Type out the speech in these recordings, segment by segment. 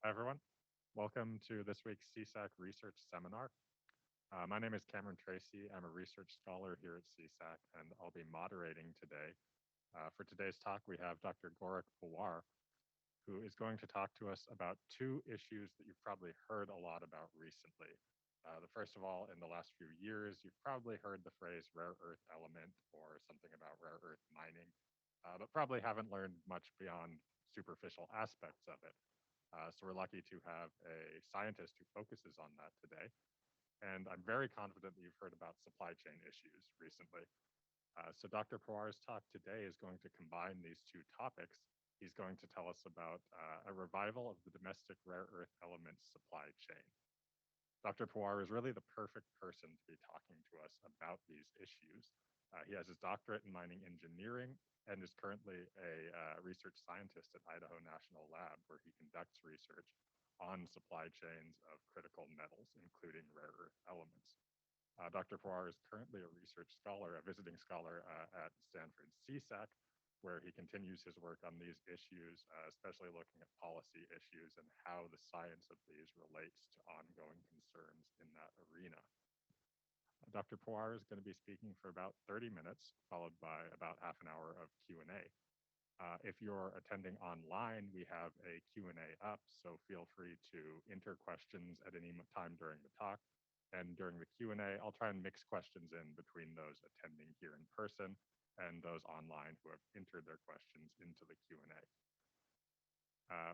Hi, everyone. Welcome to this week's CSAC Research Seminar. My name is Cameron Tracy. I'm a research scholar here at CSAC, and I'll be moderating today. For today's talk, we have Dr. Gorak Pawar, who is going to talk to us about two issues that you've probably heard a lot about recently. The first of all, in the last few years, you've probably heard the phrase rare earth element or something about rare earth mining, but probably haven't learned much beyond superficial aspects of it. So we're lucky to have a scientist who focuses on that today. And I'm very confident that you've heard about supply chain issues recently. So Dr. Pawar's talk today is going to combine these two topics. He's going to tell us about a revival of the domestic rare earth elements supply chain. Dr. Pawar is really the perfect person to be talking to us about these issues. He has his doctorate in mining engineering and is currently a research scientist at Idaho National Lab, where he conducts research on supply chains of critical metals, including rare earth elements. Dr. Pawar is currently a research scholar, a visiting scholar at Stanford CSAC, where he continues his work on these issues, especially looking at policy issues and how the science of these relates to ongoing concerns in that arena. Dr. Pawar is going to be speaking for about 30 minutes, followed by about half an hour of Q&A. If you're attending online, we have a Q&A up, so feel free to enter questions at any time during the talk. And during the Q&A, I'll try and mix questions in between those attending here in person and those online who have entered their questions into the Q&A.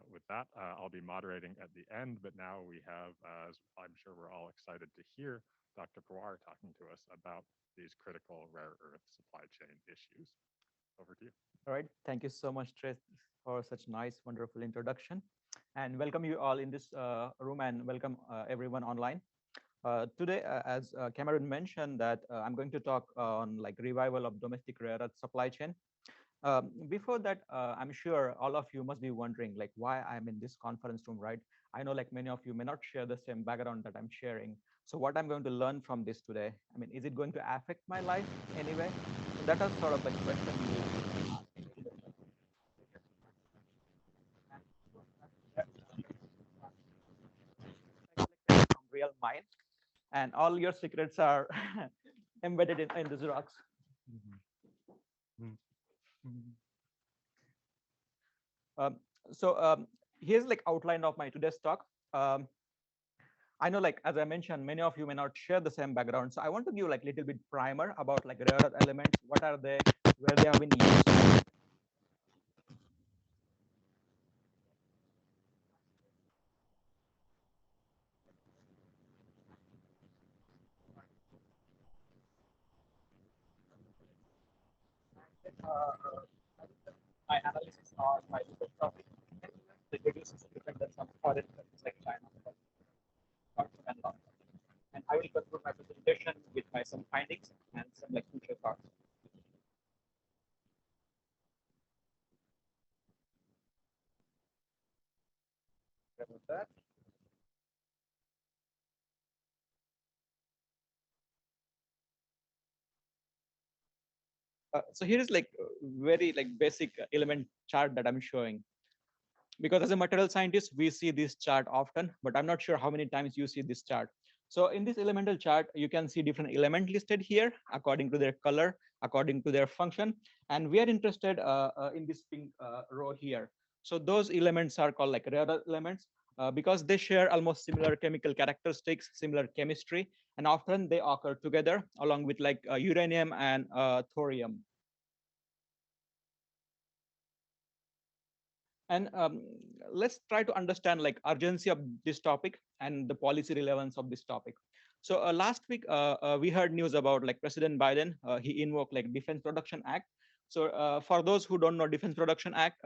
With that, I'll be moderating at the end, but now we have, as I'm sure we're all excited to hear, Dr. Pawar talking to us about these critical rare earth supply chain issues. Over to you. All right. Thank you so much, Trace, for such nice, wonderful introduction. And welcome you all in this room, and welcome everyone online. Today, as Cameron mentioned, that I'm going to talk on like revival of domestic rare earth supply chain. Before that, I'm sure all of you must be wondering like why I'm in this conference room, right? I know like many of you may not share the same background that I'm sharing. So what I'm going to learn from this today, I mean, is it going to affect my life anyway? So that is sort of like question from real mind, and all your secrets are embedded in these rocks. So here's like outline of my today's talk. I know, like as I mentioned, many of you may not share the same background, so I want to give like a little bit primer about like rare earth elements. What are they? Where they have been used? My analysis on my topic. The reduces dependence on foreign countries like China, and I will conclude my presentation with my some findings and some like future thoughts. About that. So here is like very like basic element chart that I'm showing. Because as a material scientist, we see this chart often, but I'm not sure how many times you see this chart. So in this elemental chart, you can see different elements listed here according to their color, according to their function. And we are interested in this pink row here. So those elements are called like rare elements because they share almost similar chemical characteristics, similar chemistry, and often they occur together along with like uranium and thorium. And let's try to understand like urgency of this topic and the policy relevance of this topic. So last week we heard news about like President Biden. He invoked like Defense Production Act. So for those who don't know Defense Production Act,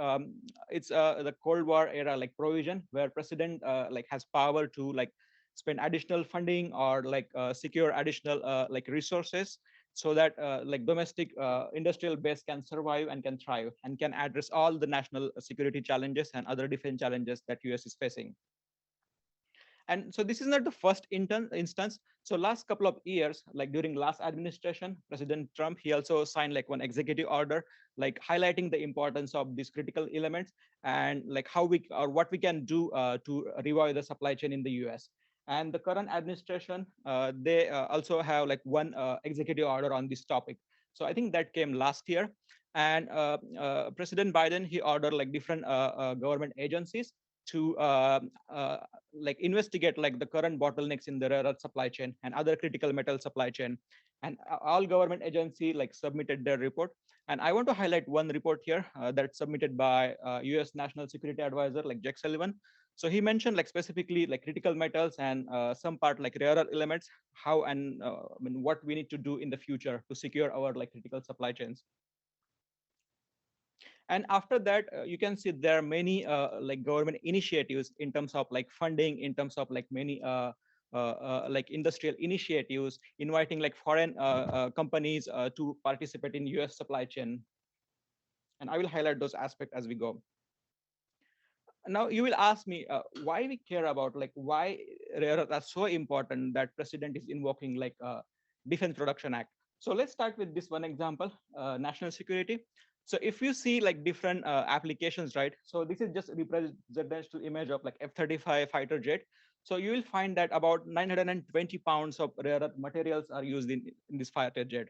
it's the Cold War era like provision where president like has power to like spend additional funding or like secure additional like resources so that like domestic industrial base can survive and can thrive and can address all the national security challenges and other defense challenges that US is facing. And so this is not the first instance. So last couple of years, like during last administration, President Trump, he also signed like one executive order, like highlighting the importance of these critical elements and like how we or what we can do to revive the supply chain in the US. And the current administration, they also have like one executive order on this topic. So I think that came last year. And President Biden, he ordered like different government agencies to like investigate like the current bottlenecks in the rare earth supply chain and other critical metal supply chain. And all government agency like submitted their report. And I want to highlight one report here that's submitted by US National Security Advisor like Jake Sullivan. So he mentioned like specifically like critical metals and some part like rare earth elements, how and I mean what we need to do in the future to secure our like critical supply chains. And after that, you can see there are many like government initiatives in terms of like funding, in terms of like many like industrial initiatives, inviting like foreign companies to participate in US supply chain. And I will highlight those aspects as we go. Now you will ask me why we care about like why rare earths are so important that president is invoking like defense production act. So let's start with this one example, national security. So if you see like different applications, right? So this is just representative image of like F-35 fighter jet. So you will find that about 920 pounds of rare earth materials are used in this fighter jet.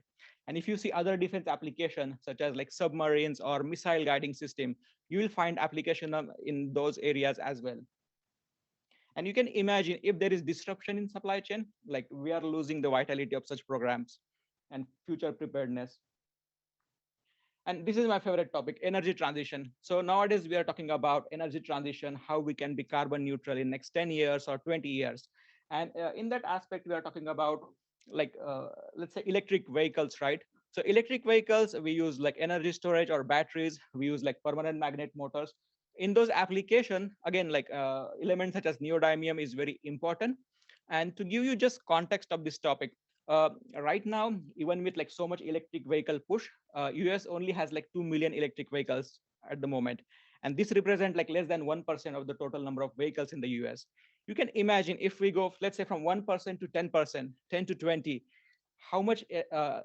And if you see other defense applications such as like submarines or missile guiding system, you will find application in those areas as well. And you can imagine if there is disruption in supply chain, like we are losing the vitality of such programs and future preparedness. And this is my favorite topic, energy transition. So nowadays we are talking about energy transition, how we can be carbon neutral in next 10 years or 20 years. And in that aspect, we are talking about like, let's say electric vehicles, right? So electric vehicles, we use like energy storage or batteries. We use like permanent magnet motors. In those application, again, like elements such as neodymium is very important. And to give you just context of this topic, right now, even with like so much electric vehicle push, US only has like 2 million electric vehicles at the moment. And this represents like less than 1% of the total number of vehicles in the US. You can imagine if we go, let's say from 1% to 10%, 10 to 20, how much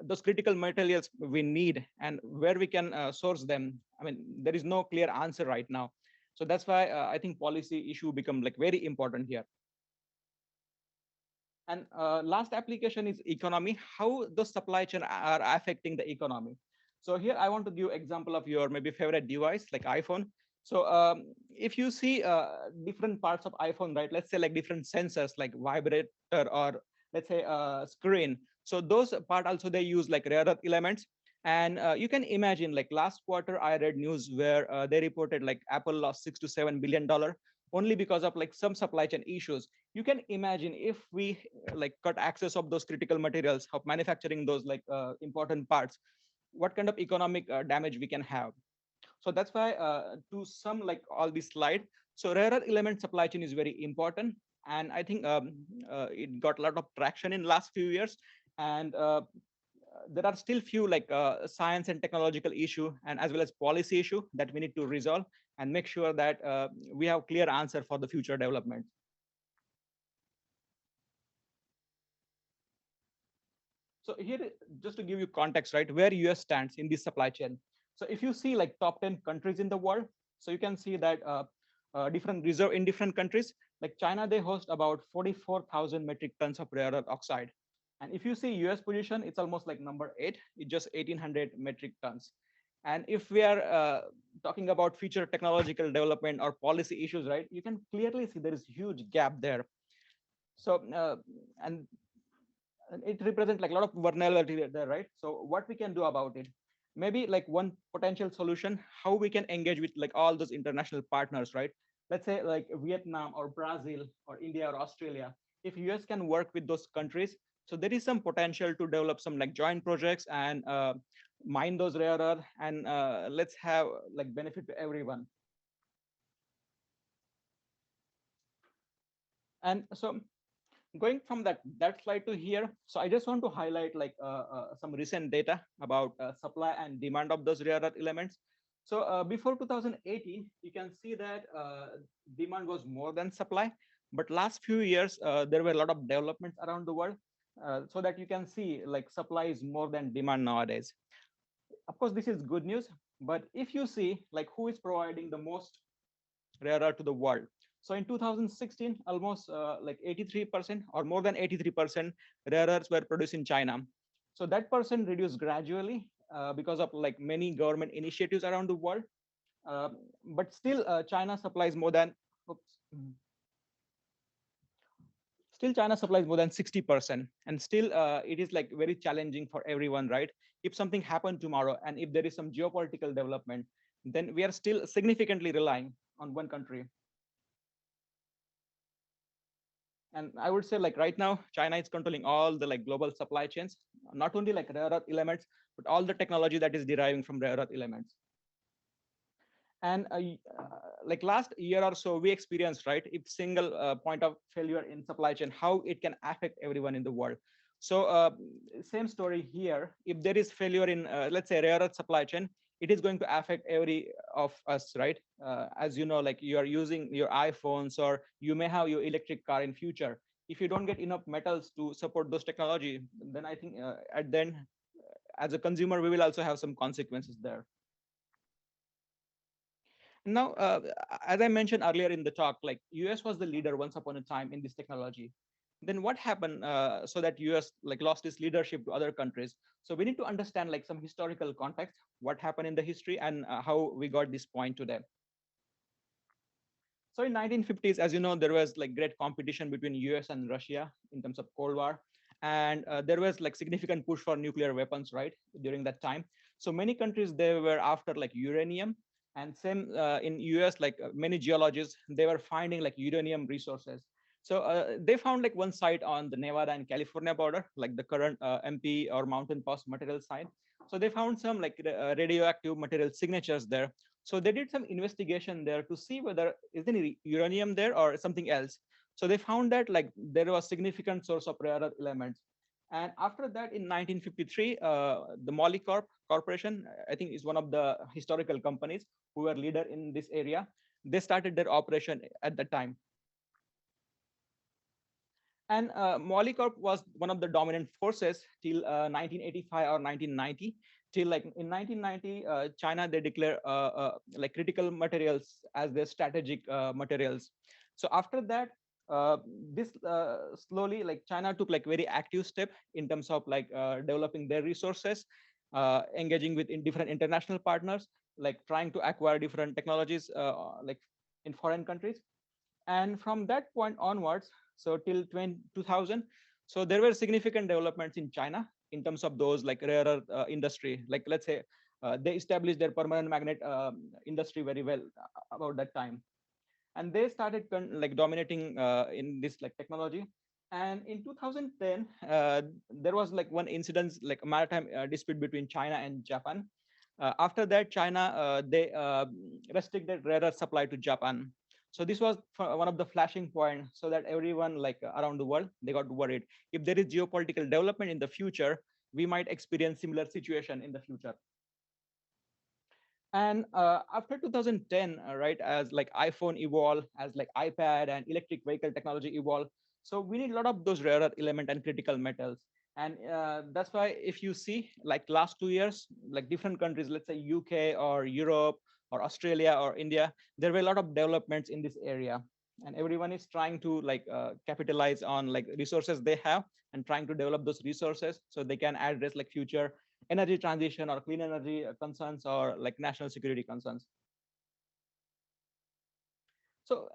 those critical materials we need and where we can source them. I mean, there is no clear answer right now. So that's why I think policy issue become like very important here. And last application is economy, how the supply chain are affecting the economy. So here I want to give example of your maybe favorite device like iPhone. So if you see different parts of iPhone, right? Let's say like different sensors like vibrator or let's say screen. So those part also they use like rare earth elements. And you can imagine like last quarter I read news where they reported like Apple lost $6 to $7 billion only because of like some supply chain issues. You can imagine if we like cut access of those critical materials of manufacturing those like important parts, what kind of economic damage we can have. So that's why to sum like all this slide, so rare earth element supply chain is very important. And I think it got a lot of traction in last few years. And there are still few like science and technological issue and as well as policy issue that we need to resolve and make sure that we have clear answer for the future development. So here, just to give you context, right, where US stands in this supply chain. So if you see like top 10 countries in the world, so you can see that different reserve in different countries, like China, they host about 44,000 metric tons of rare earth oxide. And if you see US position, it's almost like number 8, it's just 1,800 metric tons. And if we are talking about future technological development or policy issues, right, you can clearly see there is huge gap there. So, and it represents like a lot of vulnerability there, right? So what we can do about it? Maybe like one potential solution, how we can engage with like all those international partners, right? Let's say like Vietnam or Brazil or India or Australia. If US can work with those countries, so there is some potential to develop some like joint projects and mine those rare earth and let's have like benefit to everyone. And so going from that slide to here, so I just want to highlight like some recent data about supply and demand of those rare earth elements. So before 2018, you can see that demand was more than supply. But last few years, there were a lot of developments around the world, so that you can see like supply is more than demand nowadays. Of course, this is good news, but if you see like who is providing the most rare earth to the world. So in 2016, almost like 83% or more than 83% rare earths were produced in China. So that percent reduced gradually because of like many government initiatives around the world. Uh, but still, China supplies more than, oops, still China supplies more than 60%. And still, it is like very challenging for everyone, right? If something happened tomorrow and if there is some geopolitical development, then we are still significantly relying on one country. And I would say like right now China is controlling all the like global supply chains, not only like rare earth elements, but all the technology that is deriving from rare earth elements. And like last year or so we experienced, right, if single point of failure in supply chain, how it can affect everyone in the world. So same story here. If there is failure in let's say rare earth supply chain, it is going to affect every of us, right? As you know, like you are using your iPhones or you may have your electric car in future. If you don't get enough metals to support those technology, then I think at then as a consumer we will also have some consequences there. Now, as I mentioned earlier in the talk, like US was the leader once upon a time in this technology. Then what happened so that US like lost its leadership to other countries? So we need to understand like some historical context, what happened in the history, and how we got this point today. So in 1950s, as you know, there was like great competition between US and Russia in terms of Cold War. And there was like significant push for nuclear weapons, right, during that time. So many countries, they were after like uranium. And same in US, like many geologists, they were finding like uranium resources. So they found like one site on the Nevada and California border, like the current MP or Mountain Pass material site. So they found some like radioactive material signatures there. So they did some investigation there to see whether is there any uranium there or something else. So they found that like there was significant source of rare earth elements. And after that, in 1953, the Molycorp Corporation, I think, is one of the historical companies who were leader in this area. They started their operation at that time. And Molycorp was one of the dominant forces till 1985 or 1990. Till like in 1990, China, they declare like critical materials as their strategic materials. So after that, this slowly like China took like very active step in terms of like developing their resources, engaging with in different international partners, like trying to acquire different technologies like in foreign countries. And from that point onwards, so till 2000, so there were significant developments in China in terms of those like rare earth industry. Like let's say they established their permanent magnet industry very well about that time. And they started like dominating in this like technology. And in 2010, there was like one incident, like a maritime dispute between China and Japan. After that, China, they restricted rare earth supply to Japan. So this was one of the flashing points, so that everyone like around the world, they got worried. If there is geopolitical development in the future, we might experience similar situation in the future. And after 2010, right, as like iPhone evolve, as like iPad and electric vehicle technology evolve, so we need a lot of those rare earth element and critical metals. And that's why if you see like last 2 years, like different countries, let's say UK or Europe or Australia or India, there were a lot of developments in this area. And everyone is trying to like capitalize on like resources they have and trying to develop those resources so they can address like future energy transition or clean energy concerns or like national security concerns. So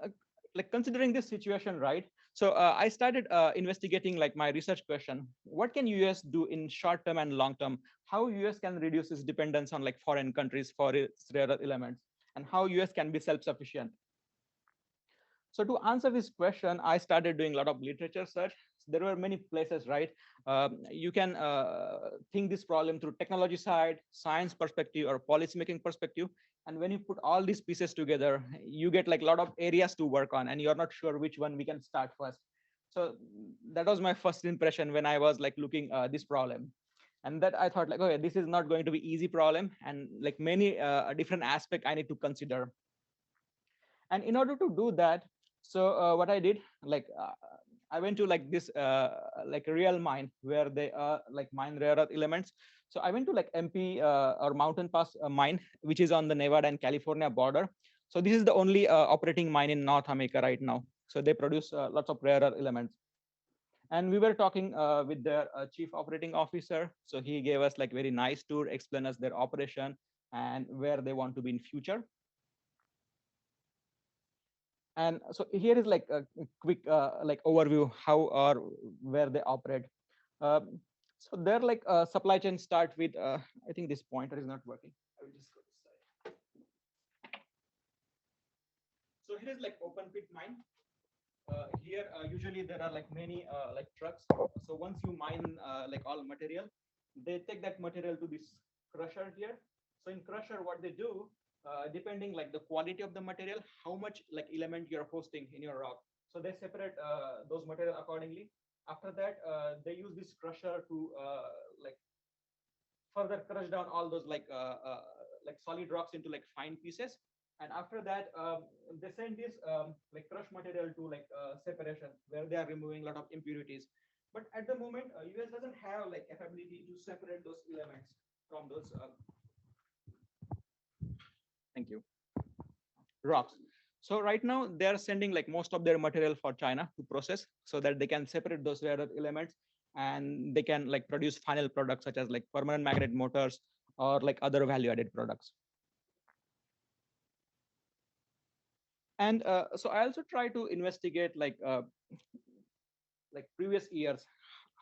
like considering this situation, right? So I started investigating like my research question: what can US do in short term and long term? How US can reduce its dependence on like foreign countries for its rare earth elements, and how US can be self-sufficient? So to answer this question, I started doing a lot of literature search. There were many places, right? You can think this problem through technology side, science perspective, or policy making perspective. And when you put all these pieces together, you get like a lot of areas to work on, and you're not sure which one we can start first. So that was my first impression when I was like looking this problem. And that I thought like, okay, this is not going to be easy problem, and like many different aspect I need to consider. And in order to do that, So what I did, I went to like this like a real mine where they like mine rare earth elements. So I went to like MP or Mountain Pass mine, which is on the Nevada and California border. So this is the only operating mine in North America right now. So they produce lots of rare earth elements. And we were talking with their chief operating officer. So he gave us like very nice tour, explain us their operation and where they want to be in future. And so here is like a quick like overview how or where they operate. Um, so their like supply chain start with I think this pointer is not working. I will just go this side. So here is like open pit mine. Here usually there are like many like trucks. So once you mine like all material, they take that material to this crusher here. So in crusher, what they do, depending like the quality of the material, how much like element you're hosting in your rock. So they separate those material accordingly. After that, they use this crusher to like further crush down all those like solid rocks into like fine pieces. And after that, they send this like crushed material to like separation, where they are removing a lot of impurities. But at the moment, US doesn't have like capability to separate those elements from those thank you rocks. So right now they are sending like most of their material for China to process, so that they can separate those rare earth elements and they can like produce final products such as like permanent magnet motors or like other value added products. And so I also try to investigate like previous years,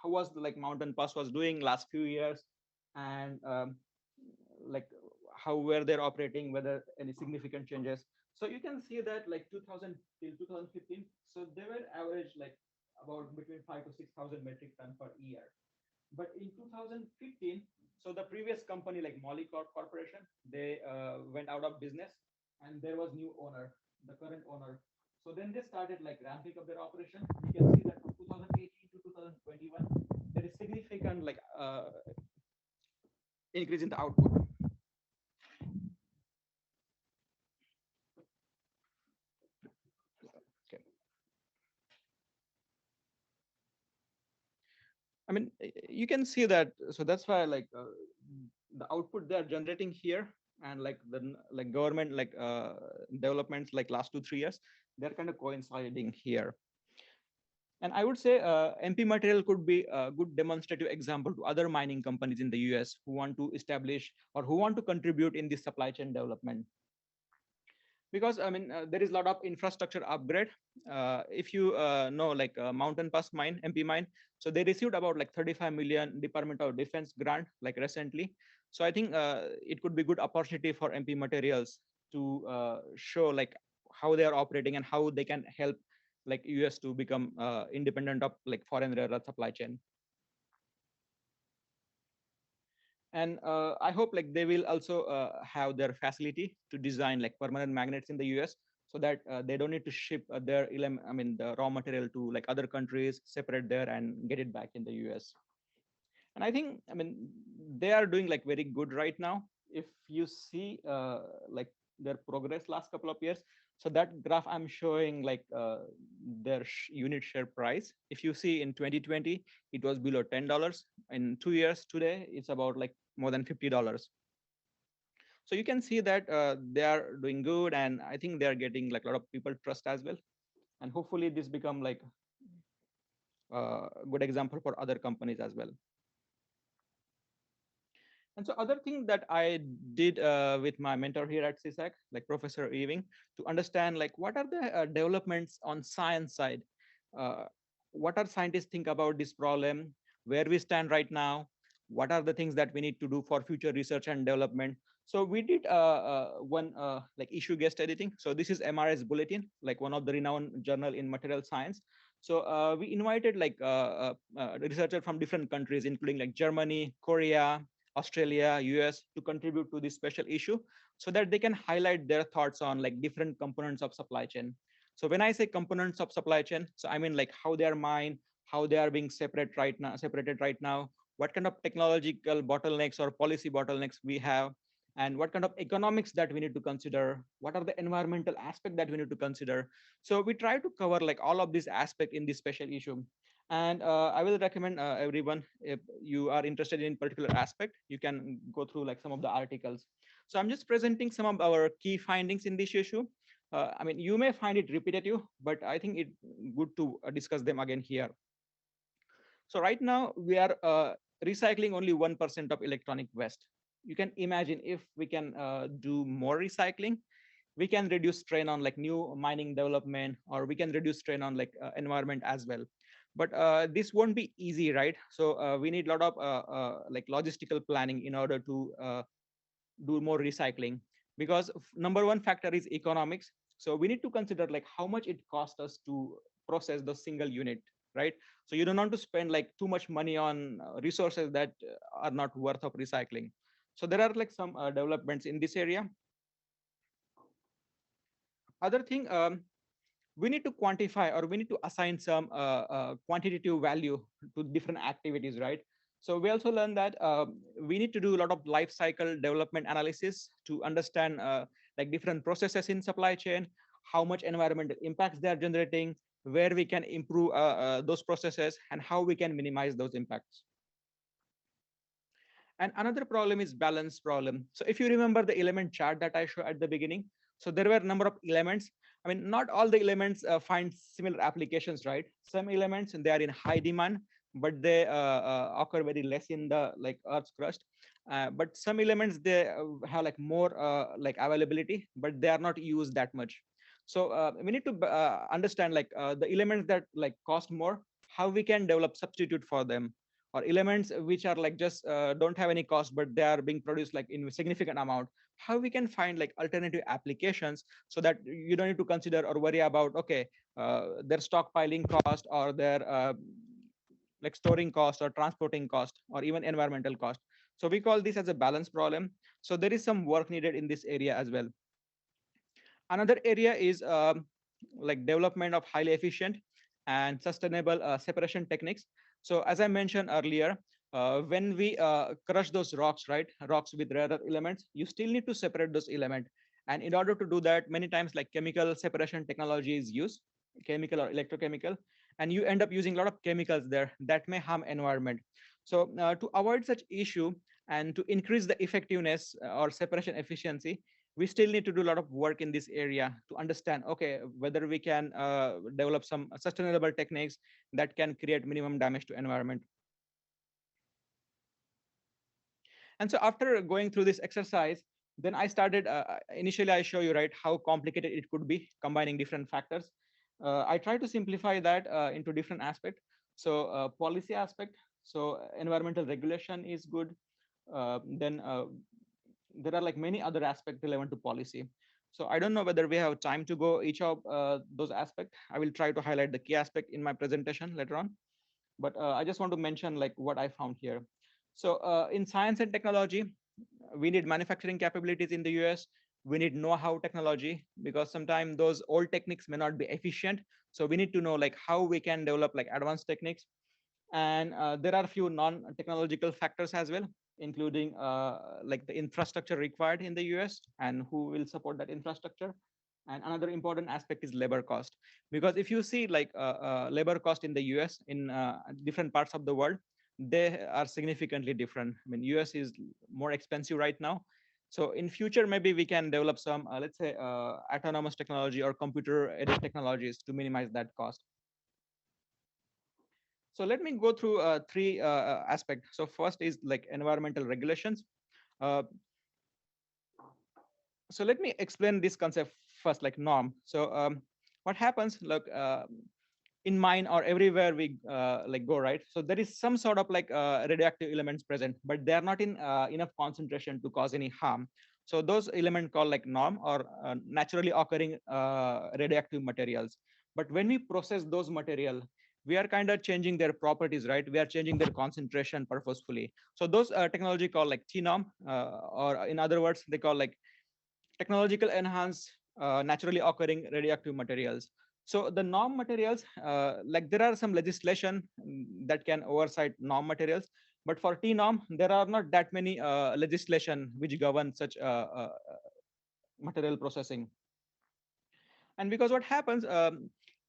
how was the like Mountain Pass was doing last few years, and like how were they operating, whether any significant changes. So you can see that like 2000 till 2015, so they were average like about between 5 to 6,000 metric ton per year. But in 2015, so the previous company like Corporation, they went out of business, and there was new owner, the current owner. So then they started like ramping up their operation. You can see that from 2018 to 2021, there is significant like increase in the output. Okay. I mean, you can see that. So that's why like the output they are generating here, and like the like government like developments like last 2 3 years, they're kind of coinciding here. And I would say MP material could be a good demonstrative example to other mining companies in the US who want to establish or who want to contribute in this supply chain development. Because I mean, there is a lot of infrastructure upgrade. If you know like Mountain Pass mine, MP mine, so they received about like 35 million Department of Defense grant like recently. So I think it could be good opportunity for MP materials to show like how they are operating and how they can help like US to become independent of like foreign rare earth supply chain. And I hope like they will also have their facility to design like permanent magnets in the US, so that they don't need to ship their I mean the raw material to like other countries, separate there and get it back in the US. And I think, I mean, they are doing like very good right now. If you see like their progress last couple of years, so that graph I'm showing like their unit share price. If you see in 2020 it was below $10. In 2 years today it's about like more than $50. So you can see that they are doing good, and I think they are getting like a lot of people trust as well. And hopefully this become like a good example for other companies as well. And so other thing that I did with my mentor here at CSAC, like Professor Ewing, to understand like what are the developments on science side. Uh, what are scientists think about this problem, where we stand right now, what are the things that we need to do for future research and development. So we did one like issue guest editing. So this is MRS Bulletin, like one of the renowned journal in material science. So we invited like researchers from different countries, including like Germany, Korea, Australia, US, to contribute to this special issue, so that they can highlight their thoughts on like different components of supply chain. So when I say components of supply chain, so I mean like how they are mined, how they are being separated right now, what kind of technological bottlenecks or policy bottlenecks we have, and what kind of economics that we need to consider, what are the environmental aspect that we need to consider. So we try to cover like all of these aspect in this special issue. And I will recommend everyone, if you are interested in particular aspect, you can go through like some of the articles. So I'm just presenting some of our key findings in this issue. I mean, you may find it repetitive, but I think it good to discuss them again here. So right now we are recycling only 1% of electronic waste. You can imagine if we can do more recycling, we can reduce strain on like new mining development, or we can reduce strain on like environment as well. But this won't be easy, right? So we need a lot of like logistical planning in order to do more recycling, because number one factor is economics. So we need to consider like how much it costs us to process the single unit, right? So you don't want to spend like too much money on resources that are not worth of recycling. So there are like some developments in this area. Other thing, we need to quantify, or we need to assign some quantitative value to different activities, right? So we also learned that we need to do a lot of life cycle development analysis to understand like different processes in supply chain, how much environmental impacts they are generating, where we can improve those processes, and how we can minimize those impacts. And another problem is balance problem. So if you remember the element chart that I showed at the beginning, so there were a number of elements. I mean, not all the elements find similar applications, right? Some elements, they are in high demand, but they occur very less in the like Earth's crust. But some elements, they have like more like availability, but they are not used that much. So we need to understand like the elements that like cost more, how we can develop substitute for them, or elements which are like just don't have any cost, but they are being produced like in significant amount, how we can find like alternative applications, so that you don't need to consider or worry about, okay, their stockpiling cost, or their like storing cost, or transporting cost, or even environmental cost. So we call this as a balance problem. So there is some work needed in this area as well. Another area is like development of highly efficient and sustainable separation techniques. So as I mentioned earlier, when we crush those rocks, right, rocks with rare earth elements, you still need to separate those elements. And in order to do that, many times like chemical separation technology is used, chemical or electrochemical, and you end up using a lot of chemicals there that may harm environment. So to avoid such issue and to increase the effectiveness or separation efficiency, we still need to do a lot of work in this area to understand, okay, whether we can develop some sustainable techniques that can create minimum damage to environment. And so after going through this exercise, then I started, initially I show you, right, how complicated it could be combining different factors. I try to simplify that into different aspects. So policy aspect, so environmental regulation is good. Then there are like many other aspects relevant to policy. So I don't know whether we have time to go each of those aspects. I will try to highlight the key aspect in my presentation later on. But I just want to mention like what I found here. So in science and technology, we need manufacturing capabilities in the US. We need know-how technology, because sometimes those old techniques may not be efficient. So we need to know like how we can develop like advanced techniques. And there are a few non-technological factors as well, including like the infrastructure required in the US and who will support that infrastructure. And another important aspect is labor cost, because if you see like labor cost in the US in different parts of the world, they are significantly different. I mean, US is more expensive right now. So in future, maybe we can develop some, let's say, autonomous technology or computer aided technologies to minimize that cost. So let me go through three aspects. So first is like environmental regulations. Uh, so let me explain this concept first, like norm. So what happens, look, in mine or everywhere we like go, right? So there is some sort of like radioactive elements present, but they are not in enough concentration to cause any harm. So those elements called like norm, or naturally occurring radioactive materials. But when we process those material, we are kind of changing their properties, right? We are changing their concentration purposefully. So those technology called like T-norm, or in other words, they call like technological enhanced naturally occurring radioactive materials. So the norm materials, like there are some legislation that can oversight norm materials, But for TNOM, there are not that many legislation which govern such material processing. And because what happens,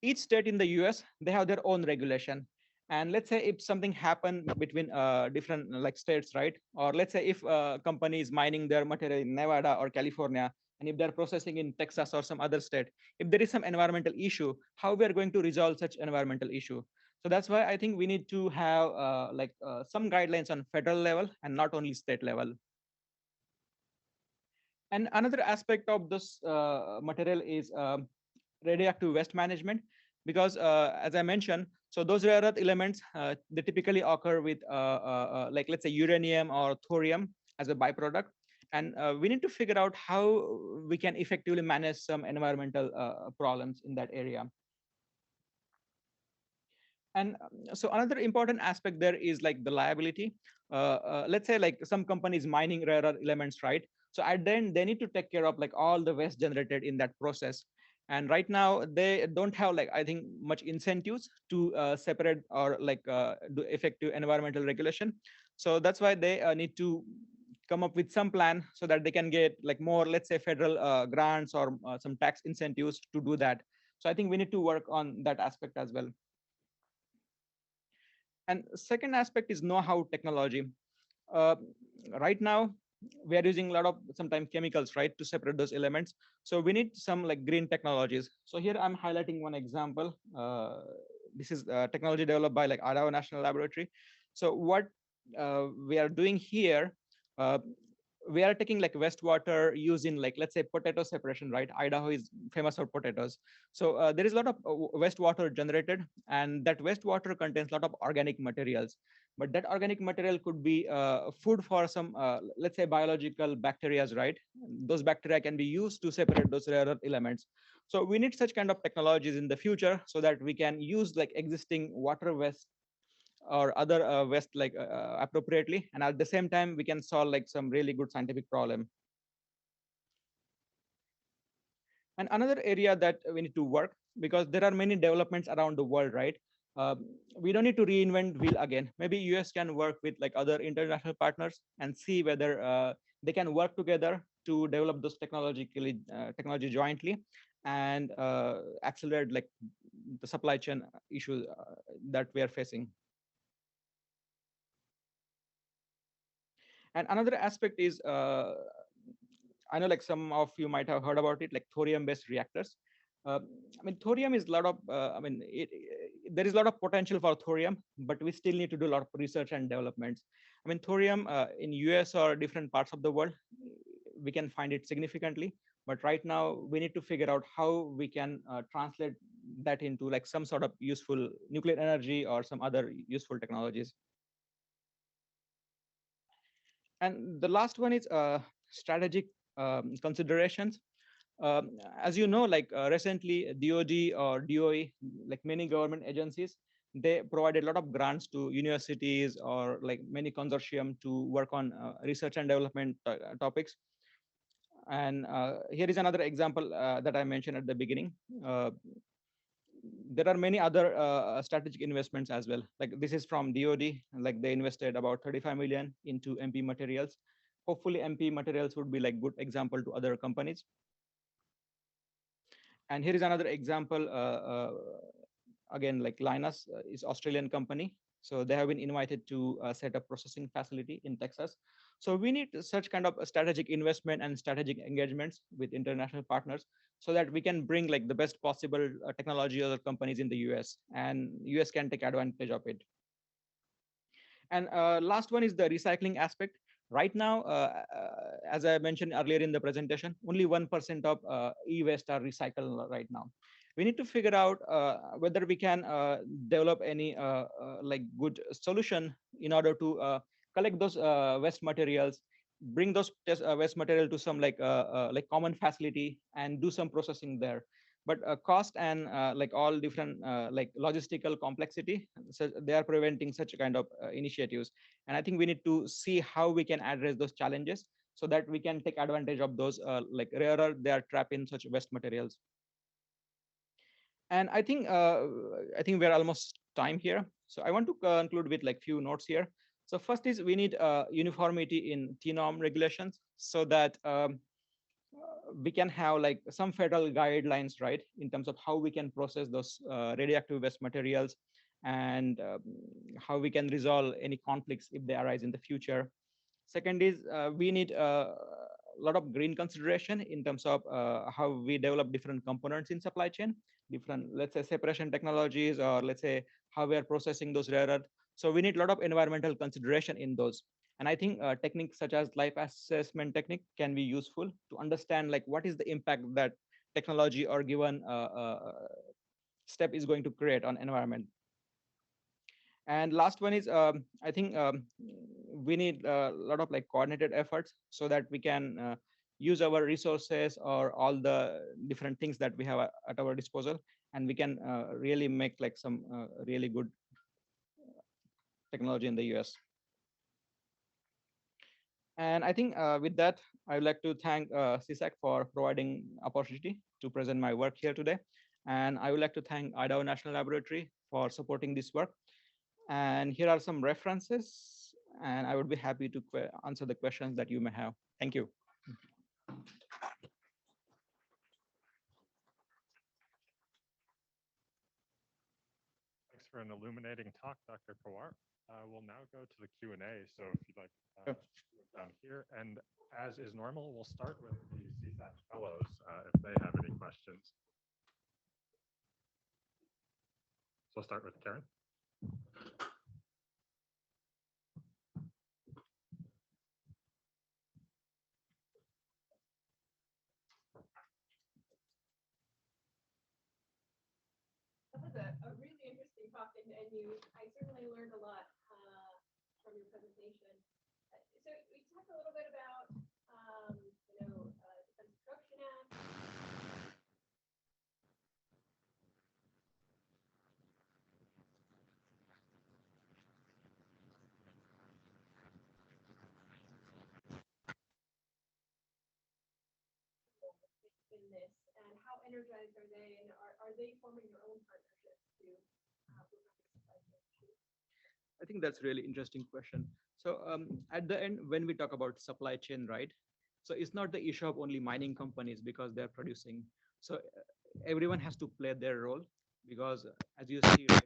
each state in the US, they have their own regulation. And let's say if something happened between different like states, right? Or let's say if a company is mining their material in Nevada or California, and if they're processing in Texas or some other state, if there is some environmental issue, how we are going to resolve such environmental issue? So that's why I think we need to have some guidelines on federal level and not only state level. And another aspect of this material is radioactive waste management, because as I mentioned, so those rare earth elements, they typically occur with like let's say uranium or thorium as a byproduct. And we need to figure out how we can effectively manage some environmental problems in that area. And so another important aspect there is like the liability. Let's say like some companies mining rare earth elements, right? So at the end, they need to take care of like all the waste generated in that process. And right now, they don't have like I think much incentives to separate or like do effective environmental regulation. So that's why they need to come up with some plan so that they can get like more, let's say, federal grants or some tax incentives to do that. So I think we need to work on that aspect as well. And second aspect is know-how technology. Uh, right now, we are using a lot of sometimes chemicals, right, to separate those elements. So we need some like green technologies. So here I'm highlighting one example. This is technology developed by like Idaho National Laboratory. So what we are doing here, uh, we are taking like wastewater using like let's say potato separation, right? Idaho is famous for potatoes. So there is a lot of wastewater generated, and that wastewater contains a lot of organic materials. But that organic material could be food for some let's say biological bacteria, right? Those bacteria can be used to separate those rare earth elements. So we need such kind of technologies in the future so that we can use like existing water waste or other waste like appropriately, and at the same time we can solve like some really good scientific problem. And another area that we need to work, because there are many developments around the world, right? We don't need to reinvent wheel again. Maybe US can work with like other international partners and see whether they can work together to develop those technology jointly, and accelerate like the supply chain issues that we are facing. And another aspect is, I know like some of you might have heard about it, like thorium-based reactors. Uh, I mean, thorium is a lot of, there is a lot of potential for thorium, but we still need to do a lot of research and developments. I mean, thorium in US or different parts of the world, we can find it significantly. But right now, we need to figure out how we can translate that into like some sort of useful nuclear energy or some other useful technologies. And the last one is strategic considerations. As you know, like recently, DoD or DOE, like many government agencies, they provided a lot of grants to universities or like many consortium to work on research and development topics. And here is another example that I mentioned at the beginning. There are many other strategic investments as well. Like this is from DoD, like they invested about 35 million into MP materials. Hopefully MP materials would be like good example to other companies. And here is another example. Again, like Linus is Australian company. So they have been invited to set up processing facility in Texas. So we need such kind of strategic investment and strategic engagements with international partners so that we can bring like the best possible technology other companies in the US, and US can take advantage of it. And last one is the recycling aspect. Right now, as I mentioned earlier in the presentation, only 1% of e-waste are recycled right now. We need to figure out whether we can develop any like good solution in order to collect those waste materials, bring those waste material to some like common facility and do some processing there. But cost and like all different like logistical complexity, so they are preventing such kind of initiatives. And I think we need to see how we can address those challenges so that we can take advantage of those like rarer they are trapped in such waste materials. And I think we're almost time here, so I want to conclude with like few notes here. So first is we need uniformity in TNOM regulations so that we can have like some federal guidelines, right, in terms of how we can process those radioactive waste materials and how we can resolve any conflicts if they arise in the future. Second is we need a lot of green consideration in terms of how we develop different components in supply chain, different, let's say, separation technologies, or let's say how we are processing those rare earth. So we need a lot of environmental consideration in those. And I think techniques such as life assessment technique can be useful to understand like what is the impact that technology or given step is going to create on environment. And last one is I think we need a lot of like coordinated efforts so that we can use our resources or all the different things that we have at our disposal, and we can really make like some really good technology in the US. And I think with that, I would like to thank CSAC for providing opportunity to present my work here today. And I would like to thank Idaho National Laboratory for supporting this work. And here are some references, and I would be happy to answer the questions that you may have. Thank you. Thanks for an illuminating talk, Dr. Pawar. We'll now go to the Q&A. So if you'd like Sure. down here, and as is normal, we'll start with the CSAC fellows if they have any questions. So we'll start with Karen. That was a really interesting talk, and I certainly learned a lot from your presentation. So we talked a little bit about, Defense Production Act. In this, and how energized are they, and are they forming their own partnerships to work on these supply chain issues? I think that's a really interesting question. So at the end, when we talk about supply chain, right? So it's not the issue of only mining companies because they're producing. So everyone has to play their role because as you see, right,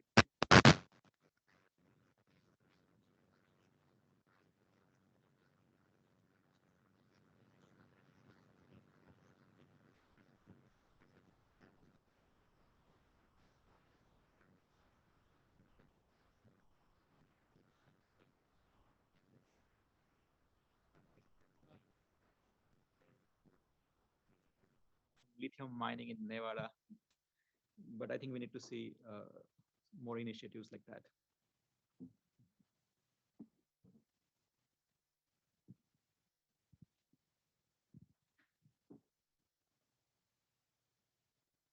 lithium mining in Nevada, but I think we need to see more initiatives like that.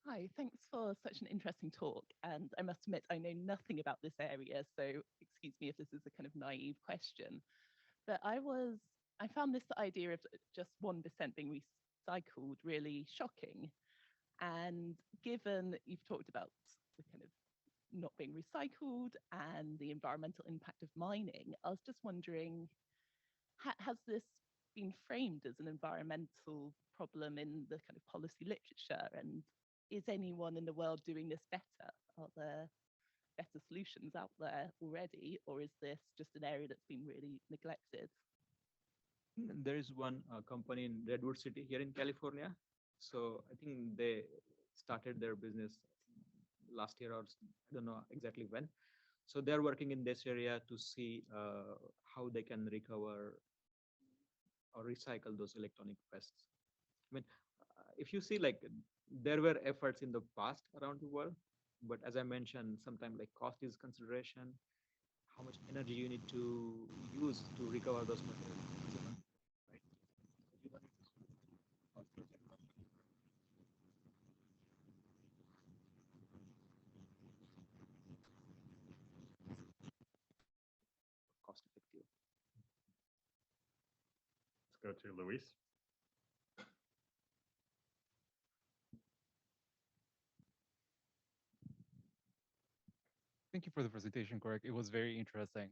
Hi, thanks for such an interesting talk. And I must admit, I know nothing about this area, so excuse me if this is a kind of naive question. But I found this idea of just 1% being recycled really shocking. And given that you've talked about the kind of not being recycled and the environmental impact of mining, I was just wondering, has this been framed as an environmental problem in the kind of policy literature? And is anyone in the world doing this better? Are there better solutions out there already, or is this just an area that's been really neglected? There is one company in Redwood City here in California. So I think they started their business last year, or I don't know exactly when. So they're working in this area to see how they can recover or recycle those electronic wastes. I mean, if you see, like, there were efforts in the past around the world, but as I mentioned, sometimes like cost is consideration, how much energy you need to use to recover those materials, right? You don't need cost effective. Let's go to Luis. Thank you for the presentation, Greg. It was very interesting.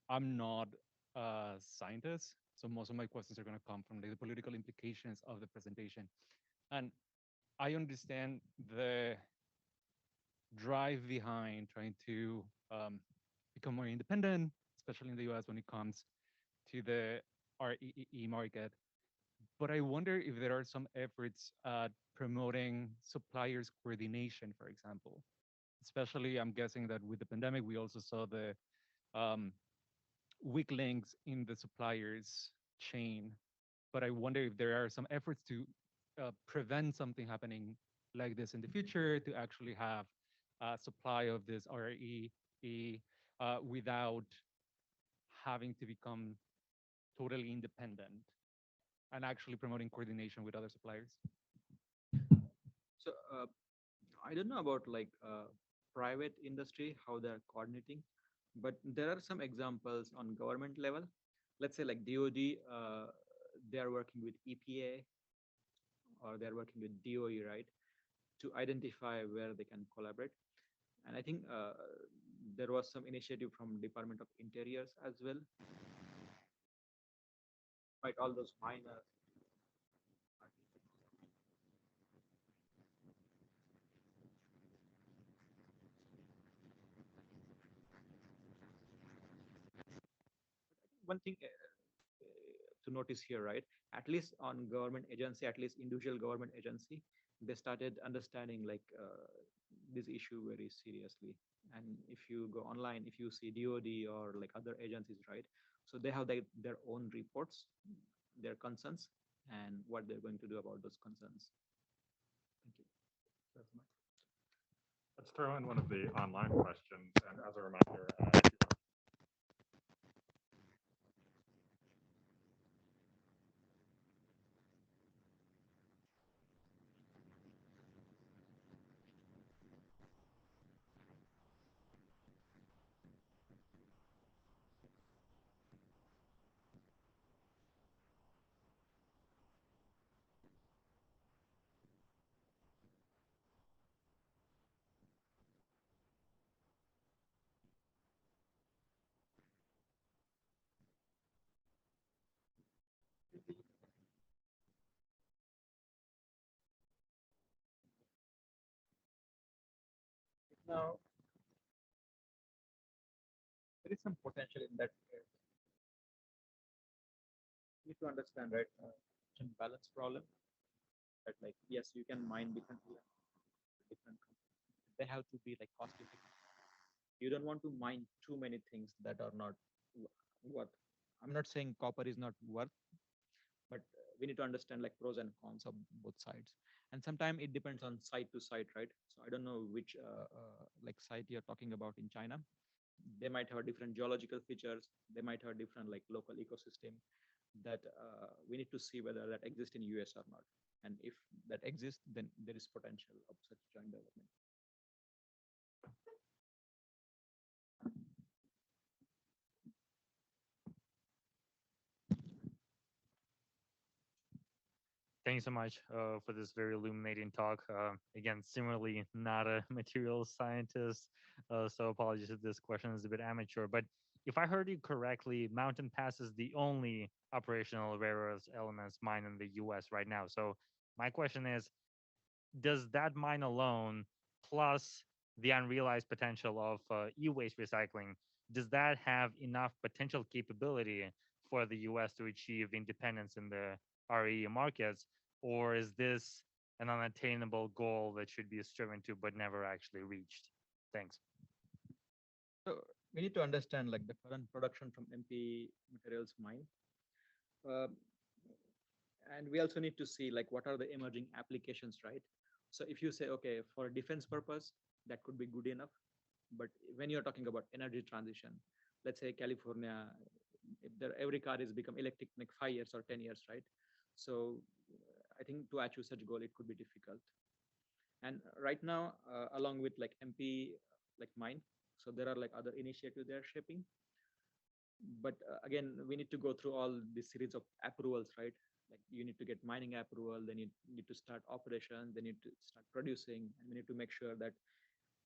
I'm not a scientist, so most of my questions are going to come from the political implications of the presentation. And I understand the drive behind trying to become more independent, especially in the US when it comes to the REE market. But I wonder if there are some efforts at promoting suppliers coordination, for example. Especially, I'm guessing that with the pandemic, we also saw the um, weak links in the suppliers chain. But I wonder if there are some efforts to prevent something happening like this in the future, to actually have a supply of this REE without having to become totally independent and actually promoting coordination with other suppliers. So I don't know about like private industry, how they're coordinating, but there are some examples on government level. Let's say like DoD, they are working with EPA or they're working with DOE, right, to identify where they can collaborate. And I think there was some initiative from Department of Interiors as well, right? All those minor. One thing to notice here, right? At least on government agency, at least individual government agency, they started understanding like this issue very seriously. And if you go online, if you see DoD or like other agencies, right? So they have their own reports, their concerns, and what they're going to do about those concerns. Thank you. That's my. Let's throw in one of the online questions. And as a reminder, Now, there is some potential in that. You need to understand, right? Imbalance problem. That like yes, you can mine differently, different. They have to be like cost effective. You don't want to mine too many things that are not worth. I'm not saying copper is not worth, but we need to understand like pros and cons of both sides. And sometimes it depends on site to site, right? So I don't know which like site you're talking about in China. They might have different geological features. They might have different like local ecosystem that we need to see whether that exists in US or not. And if that exists, then there is potential of such joint development. Thanks so much for this very illuminating talk. Again, similarly, not a materials scientist, so apologies if this question is a bit amateur. But if I heard you correctly, Mountain Pass is the only operational rare earth elements mine in the U.S. right now. So my question is, does that mine alone, plus the unrealized potential of e-waste recycling, does that have enough potential capability for the U.S. to achieve independence in the RE markets, or is this an unattainable goal that should be striven to but never actually reached? Thanks. So we need to understand like the current production from MP materials mine. Uh, and we also need to see like what are the emerging applications, right? So if you say, okay, for defense purpose, that could be good enough. But when you're talking about energy transition, let's say California, if every car is become electric in like 5 years or 10 years, right? So I think to achieve such goal, it could be difficult. And right now, along with like MP, like mine, so there are like other initiatives they're shaping. But again, we need to go through all this series of approvals, right? Like you need to get mining approval, then you need to start operation, then you need to start producing, and we need to make sure that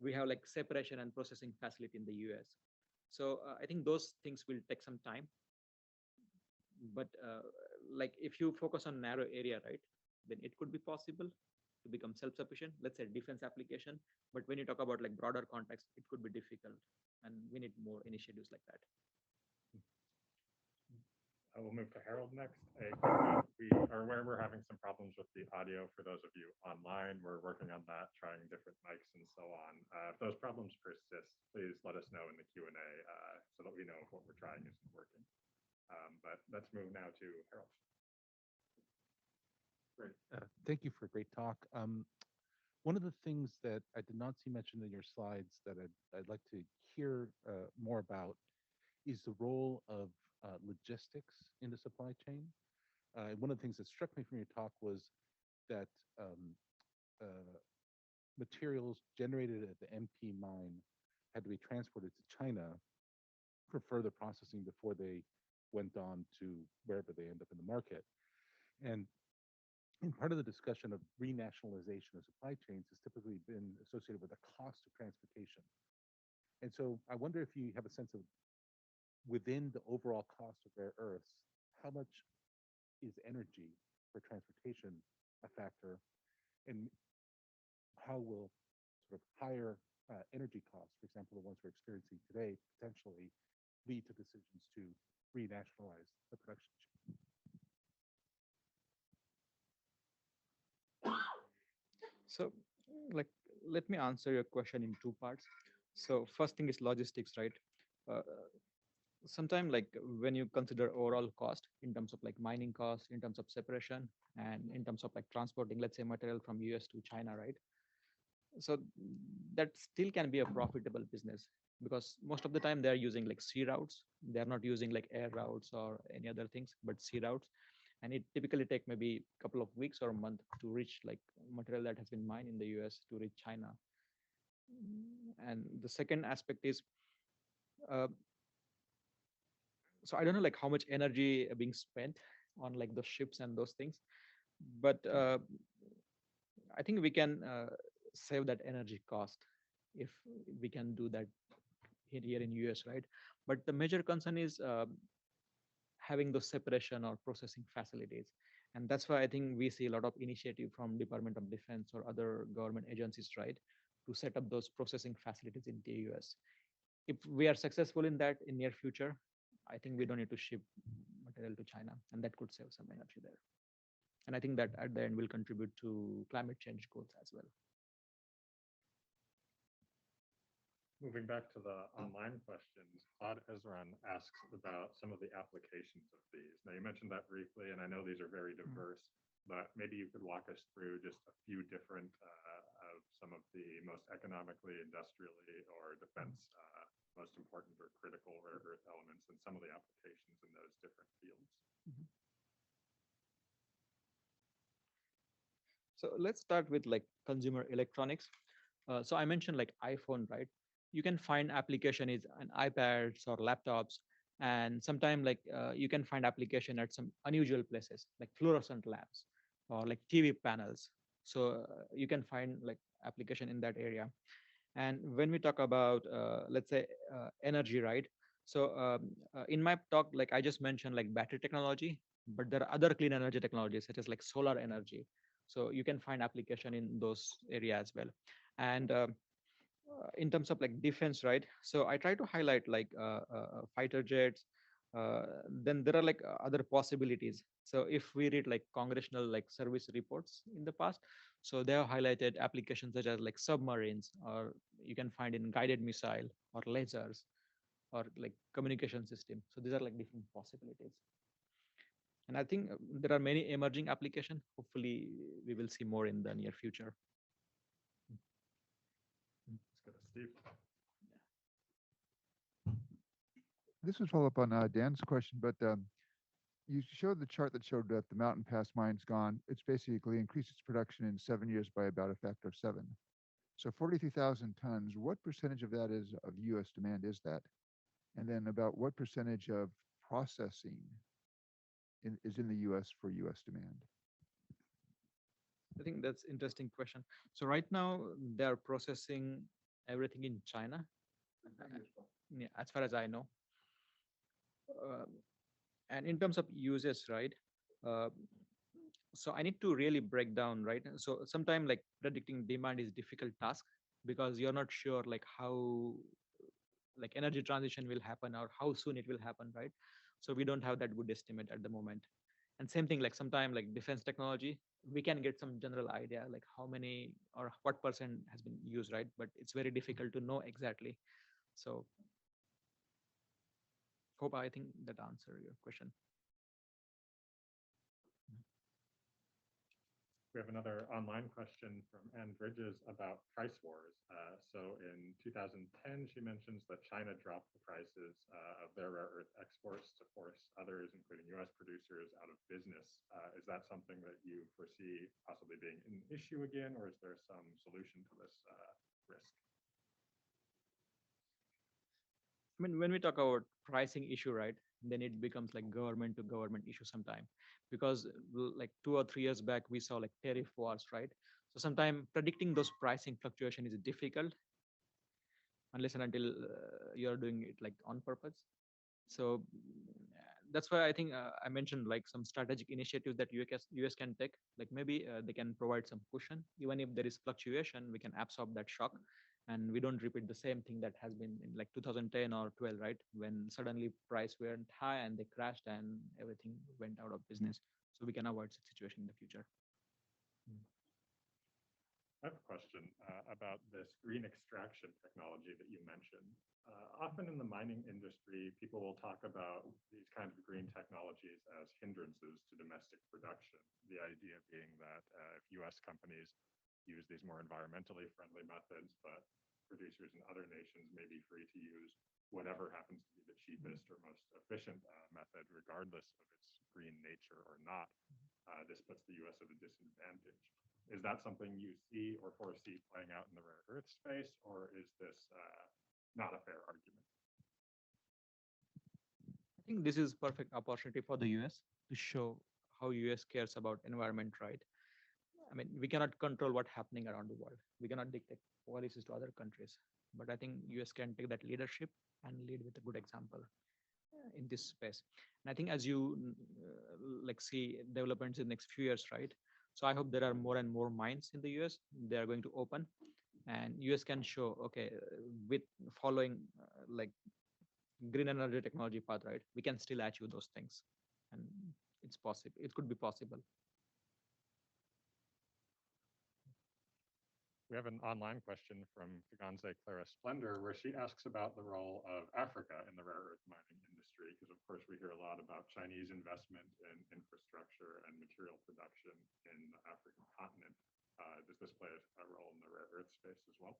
we have like separation and processing facility in the US. So I think those things will take some time. But like if you focus on narrow area, right, then it could be possible to become self-sufficient. Let's say defense application. But when you talk about like broader context, it could be difficult, and we need more initiatives like that. I will move to Harold next. We are aware we're having some problems with the audio for those of you online. We're working on that, trying different mics and so on. If those problems persist, please let us know in the Q&A so that we know if what we're trying isn't working. But let's move now to Harold. Great. Thank you for a great talk. One of the things that I did not see mentioned in your slides that I'd like to hear more about is the role of logistics in the supply chain. One of the things that struck me from your talk was that materials generated at the MP mine had to be transported to China for further processing before they went on to wherever they end up in the market. And part of the discussion of renationalization of supply chains has typically been associated with the cost of transportation. And so I wonder if you have a sense of, within the overall cost of rare earths, how much is energy for transportation a factor, and how will sort of higher energy costs, for example, the ones we're experiencing today, potentially lead to decisions to renationalize the production chain? So, like, let me answer your question in two parts. So, first thing is logistics, right? Uh, Sometimes, like, when you consider overall cost in terms of like mining cost, in terms of separation, and in terms of like transporting, let's say, material from US to China, right? So that still can be a profitable business, because most of the time they're using like sea routes. They're not using like air routes or any other things, but sea routes. And it typically take maybe a couple of weeks or a month to reach like material that has been mined in the US to reach China. And the second aspect is, uh, so I don't know like how much energy being spent on like those ships and those things, but I think we can save that energy cost if we can do that here in US, right? But the major concern is having those separation or processing facilities. And that's why I think we see a lot of initiative from Department of Defense or other government agencies, right, to set up those processing facilities in the US. If we are successful in that in near future, I think we don't need to ship material to China, and that could save some energy there. And I think that at the end will contribute to climate change goals as well. Moving back to the online questions, Claude Ezran asks about some of the applications of these. Now, you mentioned that briefly, and I know these are very diverse, but maybe you could walk us through just a few different of some of the most economically, industrially, or defense most important or critical rare earth elements and some of the applications in those different fields. So let's start with like consumer electronics. So I mentioned like iPhone, right? You can find application is on iPads or laptops, and sometimes like you can find application at some unusual places like fluorescent lamps or like TV panels. So you can find like application in that area. And when we talk about let's say energy, right? So in my talk, like I just mentioned like battery technology, but there are other clean energy technologies such as like solar energy. So you can find application in those areas as well. And in terms of like defense, right? So I try to highlight like fighter jets. Then there are like other possibilities. So if we read like congressional like service reports in the past, so they have highlighted applications such as like submarines, or you can find in guided missile or lasers or like communication system. So these are like different possibilities. And I think there are many emerging applications. Hopefully we will see more in the near future. Let's go to Steve. This would follow up on Dan's question, but you showed the chart that showed that the Mountain Pass mine's gone. It's basically increased its production in 7 years by about a factor of 7. So 43,000 tons, what percentage of that is of US demand is that? And then about what percentage of processing is in the US for US demand? I think that's interesting question. So right now they are processing everything in China, Yeah, as far as I know. And in terms of uses, right? Uh, so I need to really break down, right? So sometimes like predicting demand is difficult task because you're not sure like how like energy transition will happen or how soon it will happen, right? So we don't have that good estimate at the moment. And same thing, like sometime like defense technology, we can get some general idea like how many or what percent has been used, right? But it's very difficult to know exactly. So hope I think that answer your question. We have another online question from Anne Bridges about price wars. So in 2010, she mentions that China dropped the prices of their rare earth exports to force others, including US producers, out of business. Is that something that you foresee possibly being an issue again, or is there some solution to this risk? I mean, when we talk about pricing issue, right, then it becomes like government to government issue sometime, because like 2 or 3 years back we saw like tariff wars, right? So sometimes predicting those pricing fluctuation is difficult unless and until you're doing it like on purpose. So that's why I think I mentioned like some strategic initiatives that US can take. Like maybe they can provide some cushion, even if there is fluctuation, we can absorb that shock, and we don't repeat the same thing that has been in like 2010 or 12, right? When suddenly price went high and they crashed and everything went out of business. So we can avoid such situation in the future. I have a question about this green extraction technology that you mentioned. Often in the mining industry, people will talk about these kinds of green technologies as hindrances to domestic production. The idea being that if US companies use these more environmentally friendly methods, but producers in other nations may be free to use whatever happens to be the cheapest or most efficient method, regardless of its green nature or not. This puts the US at a disadvantage. Is that something you see or foresee playing out in the rare earth space, or is this not a fair argument? I think this is perfect opportunity for the US to show how US cares about environment, right? I mean, we cannot control what's happening around the world. We cannot dictate policies to other countries. But I think US can take that leadership and lead with a good example in this space. And I think as you like see developments in the next few years, right? So I hope there are more and more mines in the US. They are going to open, and US can show, okay, with following like green energy technology path, right? We can still achieve those things, and it's possible. It could be possible. We have an online question from Figanze Clara Splendor, where she asks about the role of Africa in the rare earth mining industry, because of course we hear a lot about Chinese investment in infrastructure and material production in the African continent. Does this play a role in the rare earth space as well?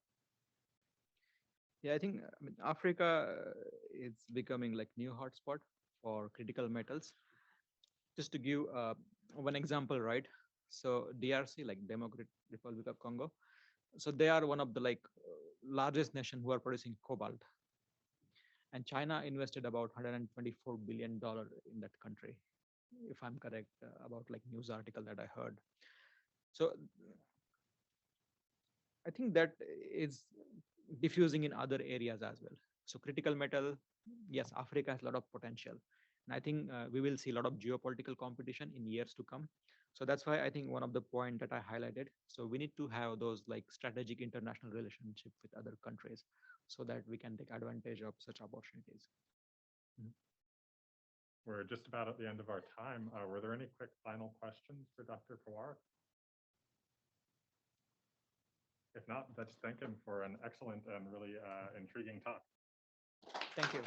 Yeah, I mean, Africa is becoming like new hotspot for critical metals. Just to give one example, right? So DRC, like Democratic Republic of Congo, so they are one of the like largest nation who are producing cobalt, and China invested about $124 billion in that country, if I'm correct about like news article that I heard. So I think that is diffusing in other areas as well. So critical metal, yes, Africa has a lot of potential, and I think we will see a lot of geopolitical competition in years to come. So that's why I think one of the point that I highlighted. So we need to have those like strategic international relationship with other countries, so that we can take advantage of such opportunities. We're just about at the end of our time. Were there any quick final questions for Dr. Pawar? If not, let's thank him for an excellent and really intriguing talk. Thank you.